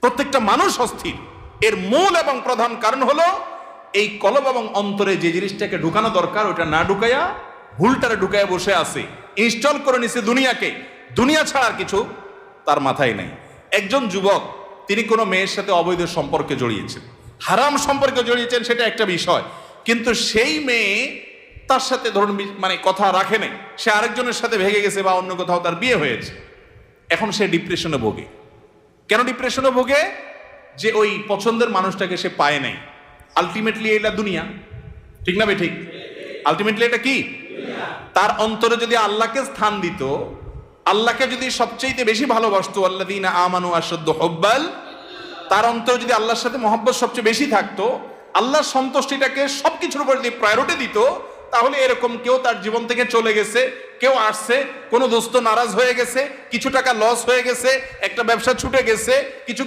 প্রত্যেকটা মানুষ অস্থির। এর মূল এবং প্রধান কারণ হলো এই কলব এবং অন্তরে যে জিনিসটাকে ঢুকানো দরকার ওটা না ঢুকাইয়া ভুলটারে ঢুকাইয়া বসে আছে, ইনস্টল করে নিছে দুনিয়াকে। দুনিয়া ছাড়া আর কিছু তার মাথায় নাই। একজন যুবক তিনি কোনো মেয়ের সাথে অবৈধ সম্পর্কে জড়িয়েছেন, হারাম সম্পর্কে জড়িয়েছেন, সেটা একটা বিষয়, কিন্তু সেই মেয়ে তার সাথে ধরুন মানে কথা রাখে নাই, সে আরেকজনের সাথে ভেগে গেছে বা অন্য কোথাও তার বিয়ে হয়েছে। এখন সে ডিপ্রেশনে ভোগে। কেন ডিপ্রেশনে ভোগে? যে ওই পছন্দের মানুষটাকে সে পায় নাই। আলটিমেটলি এটা দুনিয়া, ঠিক না ঠিক? আলটিমেটলি এটা কি? তার অন্তরে যদি আল্লাহকে স্থান দিত, আল্লাহকে যদি সবচেয়ে বেশি ভালোবাসতো, আল্লাযীনা আমানু আশাদ্দু হুব্বাল, তার অন্তরে যদি আল্লাহর সাথে মহব্বত সবচেয়ে বেশি থাকতো, আল্লাহর সন্তুষ্টিটাকে সবকিছুর উপর যদি প্রায়োরিটি দিত, তাহলে এরকম কেউ তার জীবন থেকে চলে গেছে, কেউ আসছে, কোনো দোস্ত নারাজ হয়ে গেছে, কিছু টাকা লস হয়ে গেছে, একটা ব্যবসা ছুটে গেছে, কিছু